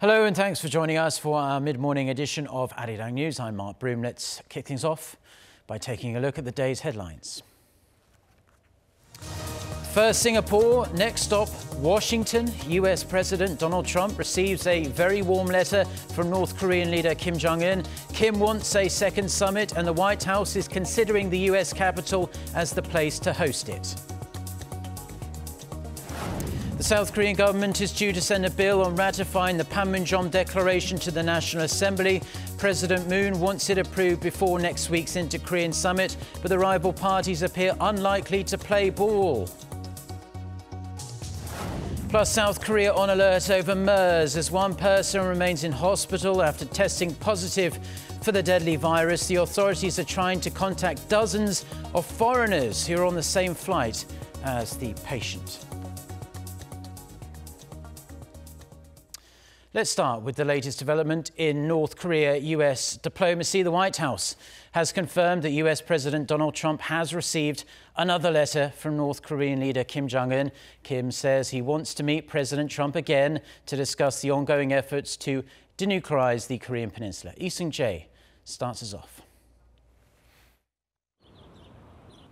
Hello and thanks for joining us for our mid-morning edition of Arirang News. I'm Mark Broom. Let's kick things off by taking a look at the day's headlines. First Singapore, next stop Washington. US President Donald Trump receives a very warm letter from North Korean leader Kim Jong-un. Kim wants a second summit and the White House is considering the US capital as the place to host it. The South Korean government is due to send a bill on ratifying the Panmunjom Declaration to the National Assembly. President Moon wants it approved before next week's Inter-Korean summit, but the rival parties appear unlikely to play ball. Plus, South Korea on alert over MERS as one person remains in hospital after testing positive for the deadly virus. The authorities are trying to contact dozens of foreigners who are on the same flight as the patient. Let's start with the latest development in North Korea-US diplomacy. The White House has confirmed that US President Donald Trump has received another letter from North Korean leader Kim Jong-un. Kim says he wants to meet President Trump again to discuss the ongoing efforts to denuclearize the Korean Peninsula. Lee Seung-jae starts us off.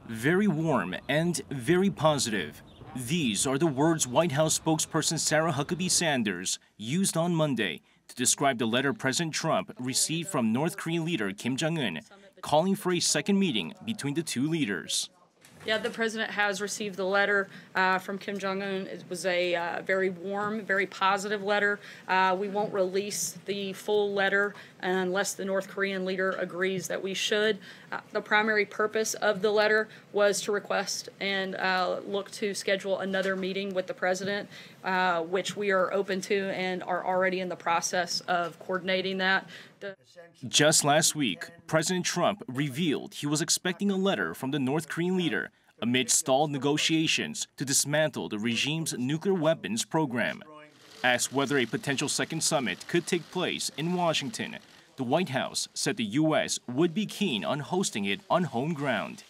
Very warm and very positive. These are the words White House spokesperson Sarah Huckabee Sanders used on Monday to describe the letter President Trump received from North Korean leader Kim Jong-un, calling for a second meeting between the two leaders. Yeah, the president has received the letter from Kim Jong-un. It was a very warm, very positive letter. We won't release the full letter unless the North Korean leader agrees that we should. The primary purpose of the letter was to request and look to schedule another meeting with the president, which we are open to and are already in the process of coordinating that. Just last week, President Trump revealed he was expecting a letter from the North Korean leader amid stalled negotiations to dismantle the regime's nuclear weapons program. Asked whether a potential second summit could take place in Washington, the White House said the U.S. would be keen on hosting it on home ground.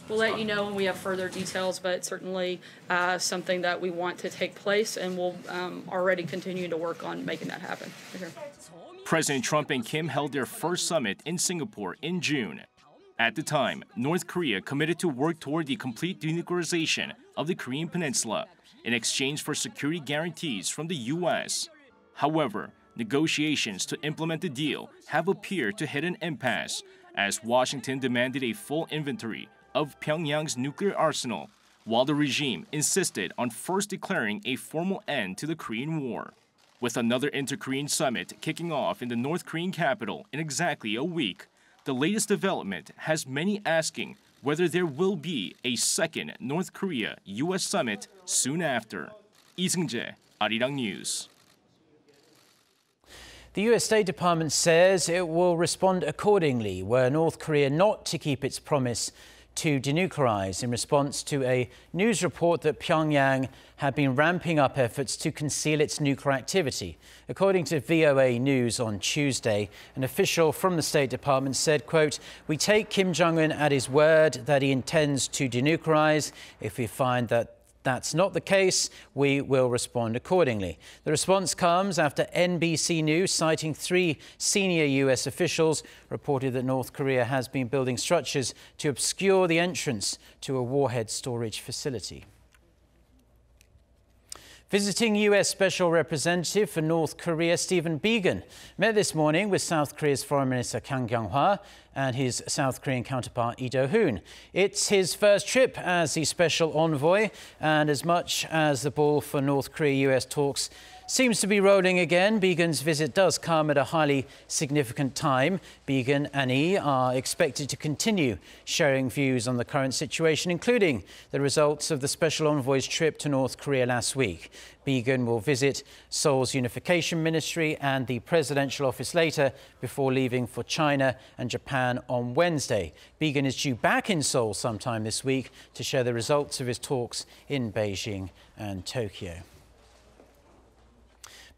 We'll let you know when we have further details, but certainly something that we want to take place, and we'll already continue to work on making that happen. President Trump and Kim held their first summit in Singapore in June. At the time, North Korea committed to work toward the complete denuclearization of the Korean Peninsula in exchange for security guarantees from the U.S. However, negotiations to implement the deal have appeared to hit an impasse as Washington demanded a full inventory of Pyongyang's nuclear arsenal, while the regime insisted on first declaring a formal end to the Korean War. With another inter-Korean summit kicking off in the North Korean capital in exactly a week, the latest development has many asking whether there will be a second North Korea-US summit soon after. Lee Seung-jae, Arirang News. The US State Department says it will respond accordingly were North Korea not to keep its promise to denuclearize in response to a news report that Pyongyang had been ramping up efforts to conceal its nuclear activity. According to VOA News on Tuesday, an official from the State Department said, quote, "We take Kim Jong-un at his word that he intends to denuclearize. If we find that that's not the case, we will respond accordingly." The response comes after NBC News, citing 3 senior US officials, reported that North Korea has been building structures to obscure the entrance to a warhead storage facility. Visiting US Special Representative for North Korea, Stephen Biegun, met this morning with South Korea's Foreign Minister Kang Kyung-hwa and his South Korean counterpart Lee Do-hoon. It's his first trip as the special envoy, and as much as the ball for North Korea-US talks seems to be rolling again, Biegun's visit does come at a highly significant time. Biegun and Lee are expected to continue sharing views on the current situation, including the results of the special envoy's trip to North Korea last week. Biegun will visit Seoul's Unification Ministry and the presidential office later before leaving for China and Japan on Wednesday. Biegun is due back in Seoul sometime this week to share the results of his talks in Beijing and Tokyo.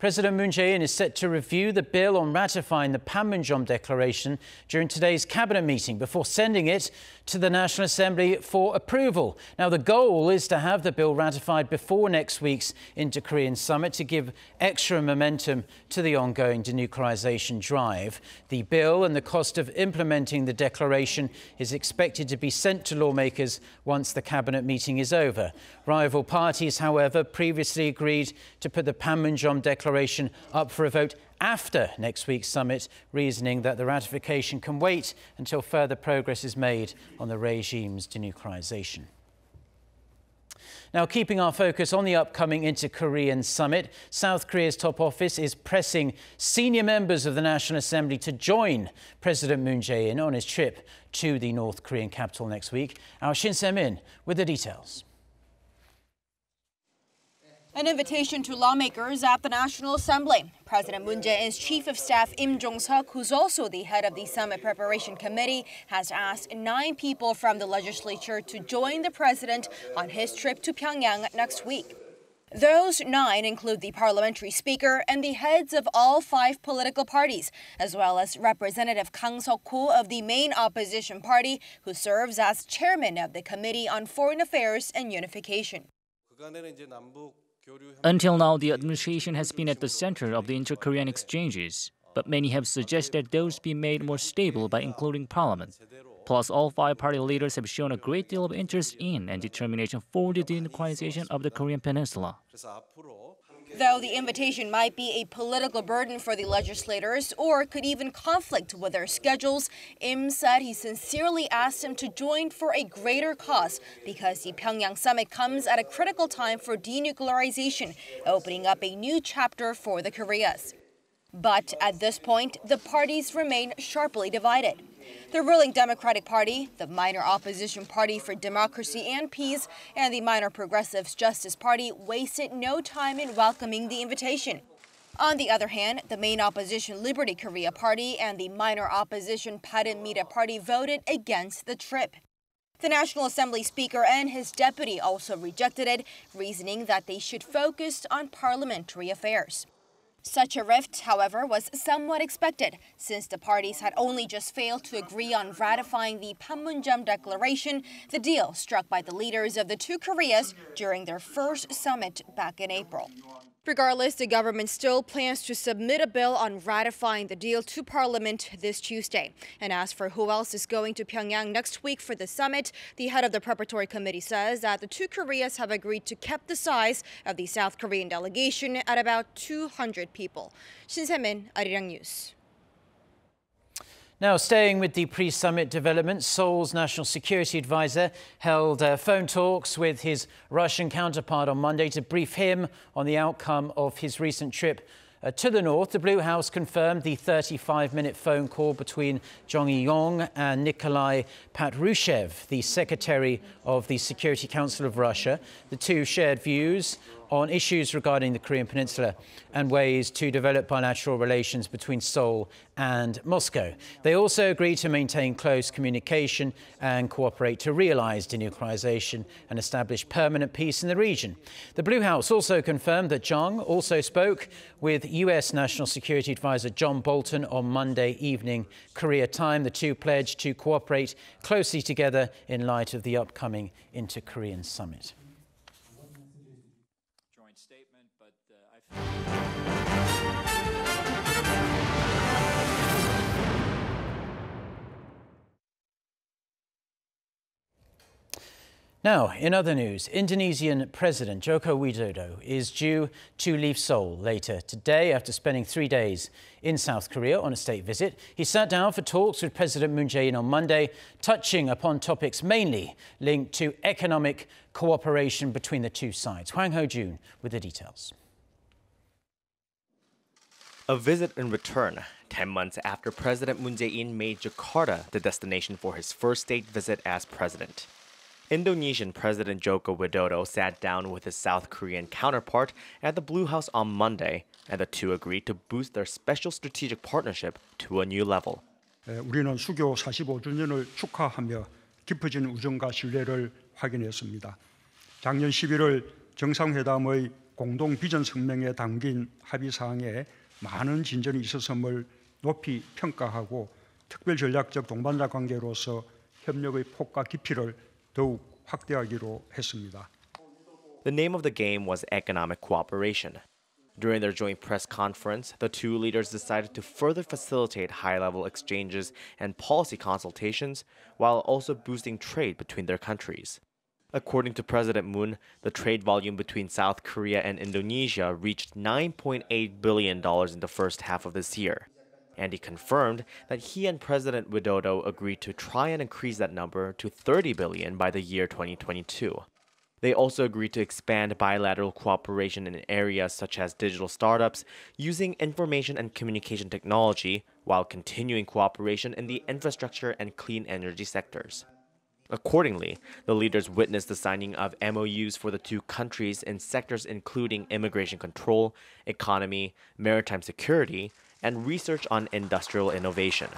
President Moon Jae-in is set to review the bill on ratifying the Panmunjom Declaration during today's cabinet meeting before sending it to the National Assembly for approval. Now, the goal is to have the bill ratified before next week's Inter-Korean summit to give extra momentum to the ongoing denuclearization drive. The bill and the cost of implementing the declaration is expected to be sent to lawmakers once the cabinet meeting is over. Rival parties, however, previously agreed to put the Panmunjom Declaration up for a vote after next week's summit, reasoning that the ratification can wait until further progress is made on the regime's denuclearization. Now, keeping our focus on the upcoming Inter-Korean summit, South Korea's top office is pressing senior members of the National Assembly to join President Moon Jae-in on his trip to the North Korean capital next week. Our Shin Se-min with the details. An invitation to lawmakers at the National Assembly. President Moon Jae-in's chief of staff Im Jong-seok, who's also the head of the Summit Preparation Committee, has asked 9 people from the legislature to join the president on his trip to Pyongyang next week. Those 9 include the parliamentary speaker and the heads of all 5 political parties, as well as Representative Kang Seok-ho of the main opposition party, who serves as chairman of the Committee on Foreign Affairs and Unification. Until now, the administration has been at the center of the inter-Korean exchanges, but many have suggested those be made more stable by including parliament. Plus, all 5 party leaders have shown a great deal of interest in and determination for the denuclearization of the Korean peninsula. Though the invitation might be a political burden for the legislators or could even conflict with their schedules, Im said he sincerely asked them to join for a greater cause because the Pyongyang summit comes at a critical time for denuclearization, opening up a new chapter for the Koreas. But at this point, the parties remain sharply divided. The ruling Democratic Party, the minor opposition Party for Democracy and Peace, and the minor Progressives Justice Party wasted no time in welcoming the invitation. On the other hand, the main opposition Liberty Korea Party and the minor opposition Parliamentarian Party voted against the trip. The National Assembly Speaker and his deputy also rejected it, reasoning that they should focus on parliamentary affairs. Such a rift, however, was somewhat expected, since the parties had only just failed to agree on ratifying the Panmunjom Declaration, the deal struck by the leaders of the 2 Koreas during their first summit back in April. Regardless, the government still plans to submit a bill on ratifying the deal to Parliament this Tuesday. And as for who else is going to Pyongyang next week for the summit, the head of the preparatory committee says that the 2 Koreas have agreed to keep the size of the South Korean delegation at about 200 people. Shin Se-min, Arirang News. Now, staying with the pre-summit developments, Seoul's national security advisor held phone talks with his Russian counterpart on Monday to brief him on the outcome of his recent trip to the north. The Blue House confirmed the 35-minute phone call between Jong Il-yong and Nikolai Patrushev, the secretary of the Security Council of Russia. The 2 shared views on issues regarding the Korean Peninsula and ways to develop bilateral relations between Seoul and Moscow. They also agreed to maintain close communication and cooperate to realize denuclearization and establish permanent peace in the region. The Blue House also confirmed that Jong also spoke with U.S. National Security Advisor John Bolton on Monday evening, Korea time. The 2 pledged to cooperate closely together in light of the upcoming Inter-Korean summit. Statement, but Now, in other news, Indonesian President Joko Widodo is due to leave Seoul later today after spending 3 days in South Korea on a state visit. He sat down for talks with President Moon Jae-in on Monday, touching upon topics mainly linked to economic cooperation between the 2 sides. Hwang Ho-jun with the details. A visit in return, 10 months after President Moon Jae-in made Jakarta the destination for his first state visit as president. Indonesian President Joko Widodo sat down with his South Korean counterpart at the Blue House on Monday, and the 2 agreed to boost their special strategic partnership to a new level. 우리는 수교 45주년을 축하하며 깊어진 우정과 신뢰를 확인했습니다. 작년 11월 정상회담의 공동 비전 성명에 담긴 합의 사항에 많은 진전이 있었음을 높이 평가하고 특별 전략적 동반자 관계로서 협력의 폭과 깊이를 더욱 확대하기로 했습니다. The name of the game was economic cooperation. During their joint press conference, the two leaders decided to further facilitate high-level exchanges and policy consultations while also boosting trade between their countries. According to President Moon, the trade volume between South Korea and Indonesia reached $9.8 billion in the first half of this year. And he confirmed that he and President Widodo agreed to try and increase that number to $30 billion by the year 2022. They also agreed to expand bilateral cooperation in areas such as digital startups, using information and communication technology, while continuing cooperation in the infrastructure and clean energy sectors. Accordingly, the leaders witnessed the signing of MOUs for the two countries in sectors including immigration control, economy, maritime security, and research on industrial innovation.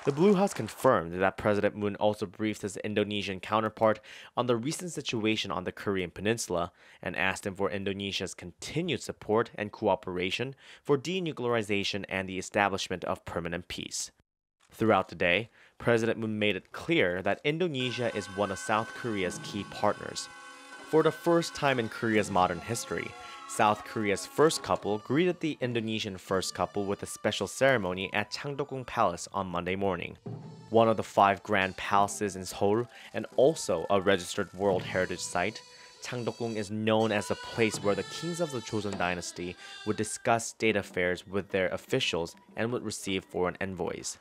The Blue House confirmed that President Moon also briefed his Indonesian counterpart on the recent situation on the Korean peninsula and asked him for Indonesia's continued support and cooperation for denuclearization and the establishment of permanent peace. Throughout the day, President Moon made it clear that Indonesia is one of South Korea's key partners. For the first time in Korea's modern history, South Korea's first couple greeted the Indonesian first couple with a special ceremony at Changdeokgung Palace on Monday morning. One of the 5 grand palaces in Seoul and also a registered World Heritage Site, Changdeokgung is known as a place where the kings of the Joseon dynasty would discuss state affairs with their officials and would receive foreign envoys.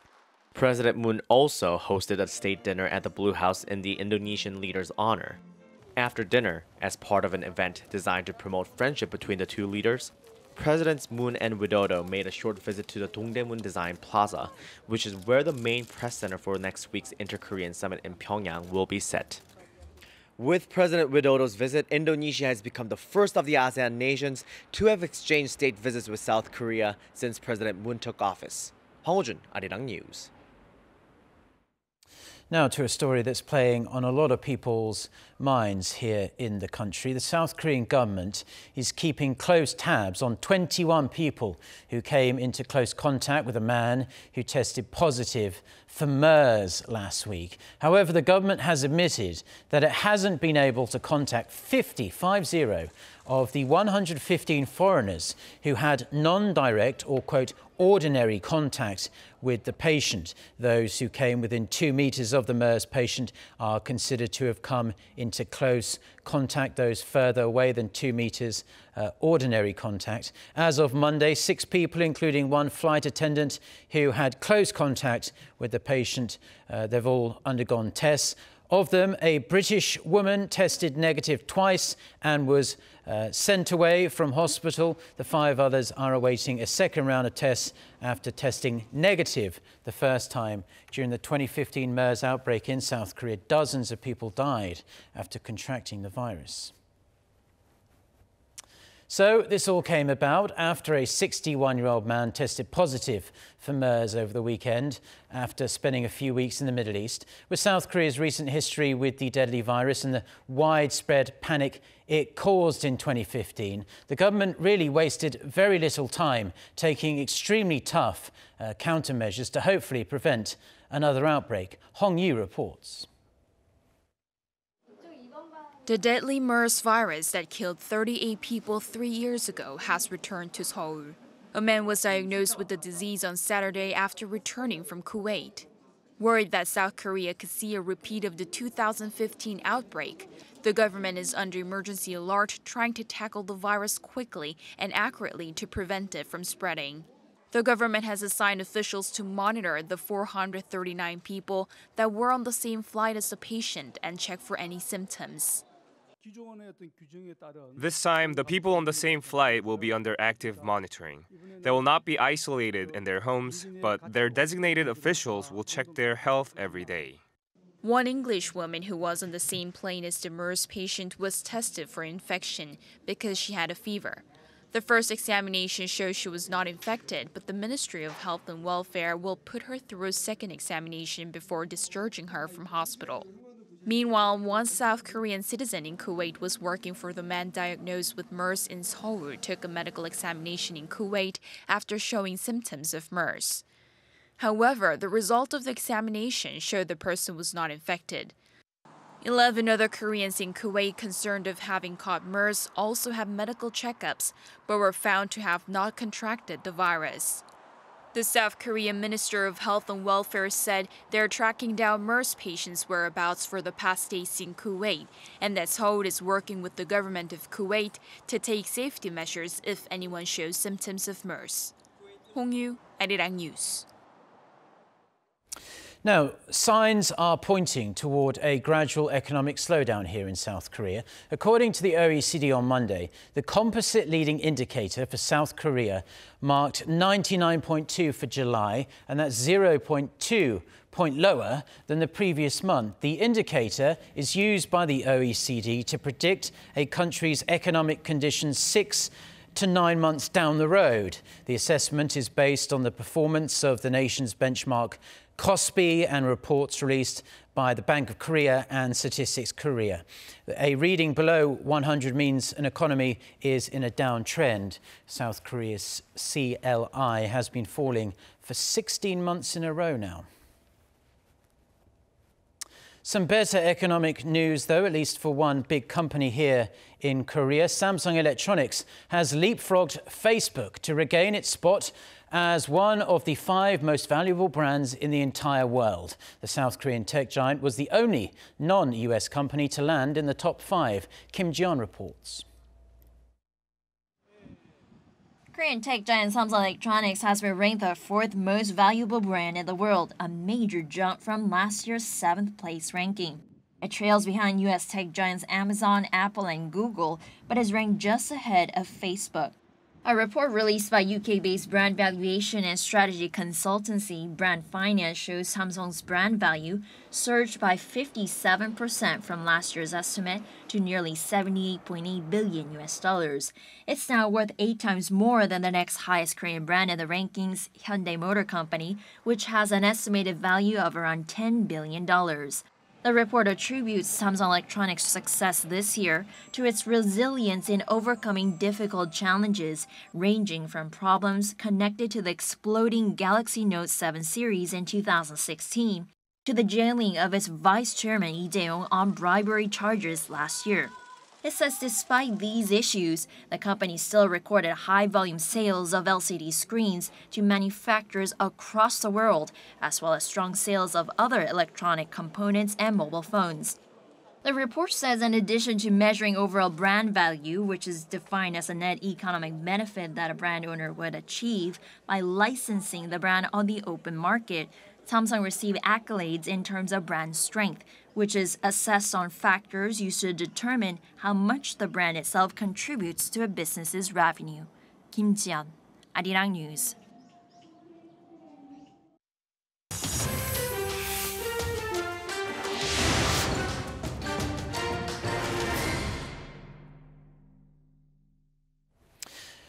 President Moon also hosted a state dinner at the Blue House in the Indonesian leader's honor. After dinner, as part of an event designed to promote friendship between the two leaders, Presidents Moon and Widodo made a short visit to the Dongdaemun Design Plaza, which is where the main press center for next week's Inter-Korean Summit in Pyongyang will be set. With President Widodo's visit, Indonesia has become the first of the ASEAN nations to have exchanged state visits with South Korea since President Moon took office. Hong Ho-jun, Arirang News. Now to a story that's playing on a lot of people's minds here in the country. The South Korean government is keeping close tabs on 21 people who came into close contact with a man who tested positive for MERS last week. However, the government has admitted that it hasn't been able to contact 50 of the 115 foreigners who had non-direct or, quote, ordinary contact with the patient. Those who came within 2 meters of the MERS patient are considered to have come into close contact. Those further away than 2 meters, ordinary contact. As of Monday, 6 people, including 1 flight attendant who had close contact with the patient, they've all undergone tests. Of them, a British woman tested negative twice and was sent away from hospital. The 5 others are awaiting a second round of tests after testing negative the first time. During the 2015 MERS outbreak in South Korea, dozens of people died after contracting the virus. So this all came about after a 61-year-old man tested positive for MERS over the weekend after spending a few weeks in the Middle East. With South Korea's recent history with the deadly virus and the widespread panic it caused in 2015, the government really wasted very little time taking extremely tough countermeasures to hopefully prevent another outbreak. Hong Yu reports. The deadly MERS virus that killed 38 people 3 years ago has returned to Seoul. A man was diagnosed with the disease on Saturday after returning from Kuwait. Worried that South Korea could see a repeat of the 2015 outbreak, the government is under emergency alert, trying to tackle the virus quickly and accurately to prevent it from spreading. The government has assigned officials to monitor the 439 people that were on the same flight as the patient and check for any symptoms. This time, the people on the same flight will be under active monitoring. They will not be isolated in their homes, but their designated officials will check their health every day. One English woman who was on the same plane as the MERS patient was tested for infection because she had a fever. The first examination shows she was not infected, but the Ministry of Health and Welfare will put her through a second examination before discharging her from hospital. Meanwhile, one South Korean citizen in Kuwait was working for the man diagnosed with MERS in Seoul took a medical examination in Kuwait after showing symptoms of MERS. However, the result of the examination showed the person was not infected. 11 other Koreans in Kuwait concerned of having caught MERS also had medical checkups, but were found to have not contracted the virus. The South Korean Minister of Health and Welfare said they're tracking down MERS patients' whereabouts for the past days in Kuwait, and that Seoul is working with the government of Kuwait to take safety measures if anyone shows symptoms of MERS. Hong Yu, Arirang News. Now, signs are pointing toward a gradual economic slowdown here in South Korea. According to the OECD on Monday, the composite leading indicator for South Korea marked 99.2 for July, and that's 0.2 point lower than the previous month. The indicator is used by the OECD to predict a country's economic conditions 6 to 9 months down the road. The assessment is based on the performance of the nation's benchmark KOSPI and reports released by the Bank of Korea and Statistics Korea. A reading below 100 means an economy is in a downtrend. South Korea's CLI has been falling for 16 months in a row now. Some better economic news, though, at least for one big company here in Korea. Samsung Electronics has leapfrogged Facebook to regain its spot as one of the 5 most valuable brands in the entire world. The South Korean tech giant was the only non-US company to land in the top 5. Kim Ji-yeon reports. Korean tech giant Samsung Electronics has been ranked the 4th most valuable brand in the world, a major jump from last year's 7th place ranking. It trails behind US tech giants Amazon, Apple, and Google, but is ranked just ahead of Facebook. A report released by UK-based brand valuation and strategy consultancy Brand Finance shows Samsung's brand value surged by 57% from last year's estimate to nearly $78.8 billion. It's now worth 8 times more than the next highest Korean brand in the rankings, Hyundai Motor Company, which has an estimated value of around $10 billion. The report attributes Samsung Electronics' success this year to its resilience in overcoming difficult challenges, ranging from problems connected to the exploding Galaxy Note 7 series in 2016 to the jailing of its vice chairman Lee Jae-yong on bribery charges last year. It says despite these issues, the company still recorded high-volume sales of LCD screens to manufacturers across the world, as well as strong sales of other electronic components and mobile phones. The report says in addition to measuring overall brand value, which is defined as a net economic benefit that a brand owner would achieve by licensing the brand on the open market, Samsung received accolades in terms of brand strength, which is assessed on factors used to determine how much the brand itself contributes to a business's revenue. Kim Ji-yeon, Arirang News.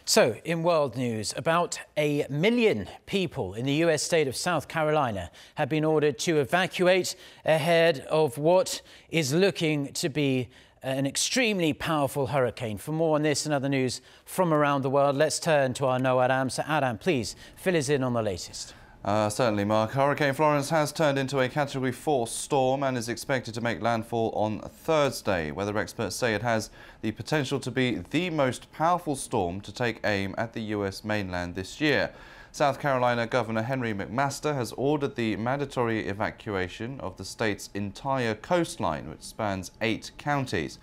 So, in world news, about 1 million people in the US state of South Carolina have been ordered to evacuate ahead of what is looking to be an extremely powerful hurricane. For more on this and other news from around the world, let's turn to our Noah Aram. So, Aram, please fill us in on the latest. Certainly, Mark. Hurricane Florence has turned into a Category 4 storm and is expected to make landfall on Thursday. Weather experts say it has the potential to be the most powerful storm to take aim at the US mainland this year. South Carolina Governor Henry McMaster has ordered the mandatory evacuation of the state's entire coastline, which spans 8 counties.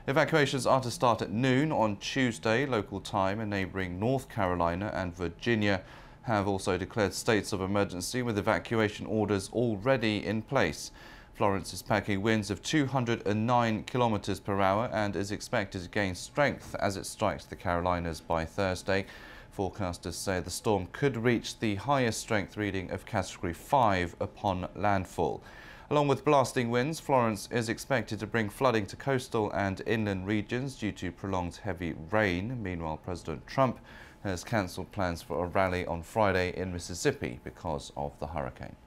Evacuations are to start at noon on Tuesday, local time, and neighbouring North Carolina and Virginia have also declared states of emergency with evacuation orders already in place. Florence is packing winds of 209 kilometers per hour and is expected to gain strength as it strikes the Carolinas by Thursday. Forecasters say the storm could reach the highest strength reading of Category 5 upon landfall. Along with blasting winds, Florence is expected to bring flooding to coastal and inland regions due to prolonged heavy rain. Meanwhile, President Trump has cancelled plans for a rally on Friday in Mississippi because of the hurricane.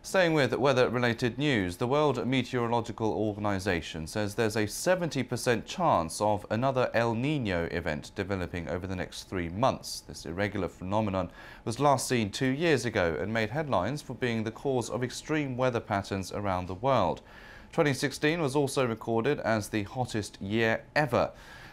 Staying with weather-related news, the World Meteorological Organization says there's a 70% chance of another El Nino event developing over the next 3 months. This irregular phenomenon was last seen 2 years ago and made headlines for being the cause of extreme weather patterns around the world. 2016 was also recorded as the hottest year ever.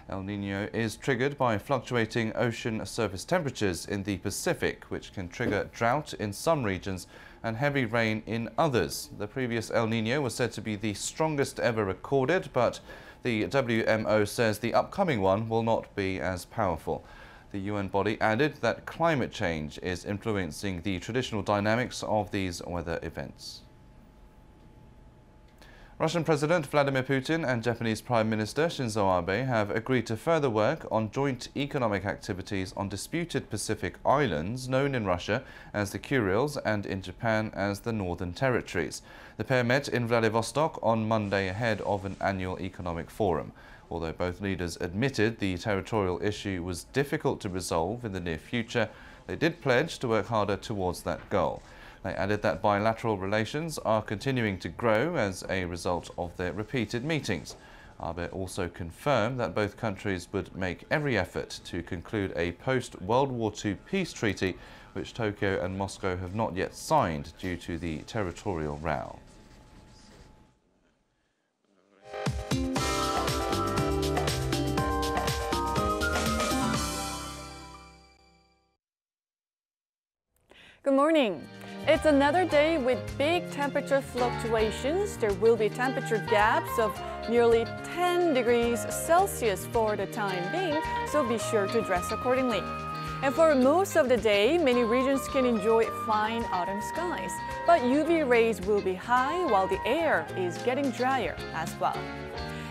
El Nino is triggered by fluctuating ocean surface temperatures in the Pacific, which can trigger drought in some regions and heavy rain in others. The previous El Nino was said to be the strongest ever recorded, but the WMO says the upcoming one will not be as powerful. The UN body added that climate change is influencing the traditional dynamics of these weather events. Russian President Vladimir Putin and Japanese Prime Minister Shinzo Abe have agreed to further work on joint economic activities on disputed Pacific islands known in Russia as the Kurils and in Japan as the Northern Territories. The pair met in Vladivostok on Monday ahead of an annual economic forum. Although both leaders admitted the territorial issue was difficult to resolve in the near future, they did pledge to work harder towards that goal. They added that bilateral relations are continuing to grow as a result of their repeated meetings. Abe also confirmed that both countries would make every effort to conclude a post-World War II peace treaty, which Tokyo and Moscow have not yet signed due to the territorial row. Good morning. It's another day with big temperature fluctuations. There will be temperature gaps of nearly 10 degrees Celsius for the time being, so be sure to dress accordingly. And for most of the day, many regions can enjoy fine autumn skies, but UV rays will be high while the air is getting drier as well.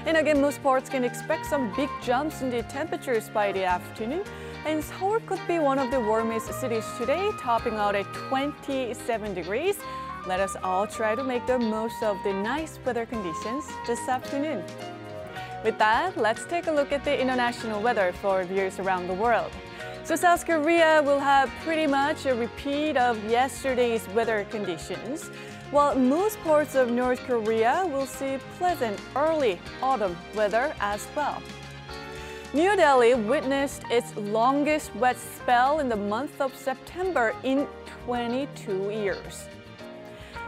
And again, most parts can expect some big jumps in the temperatures by the afternoon. And Seoul could be one of the warmest cities today, topping out at 27 degrees. Let us all try to make the most of the nice weather conditions this afternoon. With that, let's take a look at the international weather for viewers around the world. So South Korea will have pretty much a repeat of yesterday's weather conditions, while most parts of North Korea will see pleasant early autumn weather as well. New Delhi witnessed its longest wet spell in the month of September in 22 years.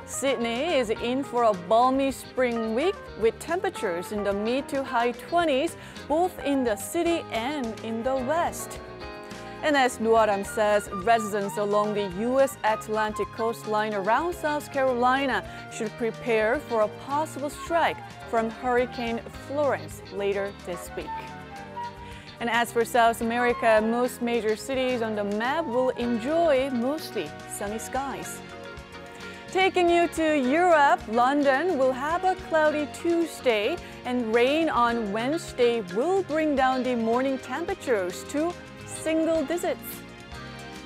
Sydney is in for a balmy spring week with temperatures in the mid to high 20s, both in the city and in the west. And as Nuaram says, residents along the U.S. Atlantic coastline around South Carolina should prepare for a possible strike from Hurricane Florence later this week. And as for South America, most major cities on the map will enjoy mostly sunny skies. Taking you to Europe, London will have a cloudy Tuesday, and rain on Wednesday will bring down the morning temperatures to single digits.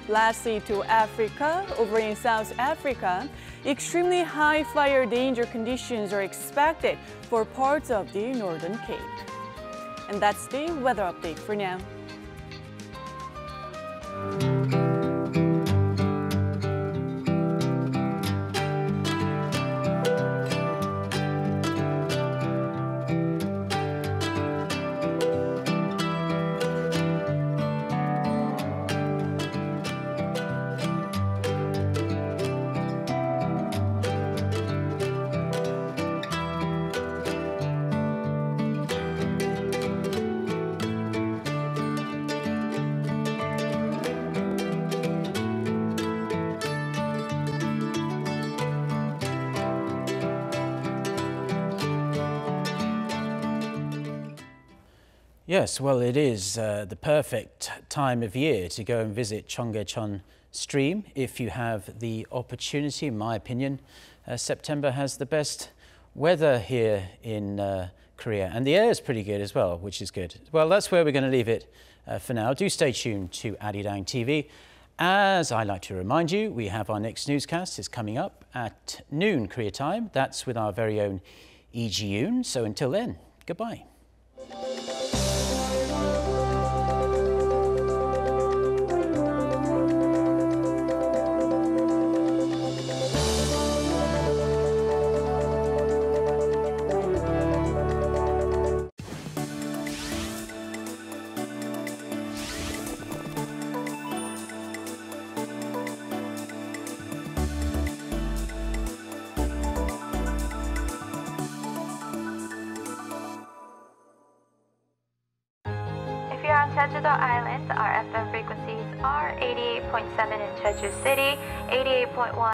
Lastly, to Africa, over in South Africa, extremely high fire danger conditions are expected for parts of the Northern Cape. And that's the weather update for now. Yes, well, it is the perfect time of year to go and visit Cheonggyecheon Stream if you have the opportunity. In my opinion, September has the best weather here in Korea, and the air is pretty good as well, which is good. Well, that's where we're going to leave it for now. Do stay tuned to Arirang TV. As I like to remind you, we have our next newscast is coming up at noon Korea time. That's with our very own Lee Ji-yoon. So until then, goodbye. Jeju-do Island, our FM frequencies are 88.7 in Jeju City, 88.1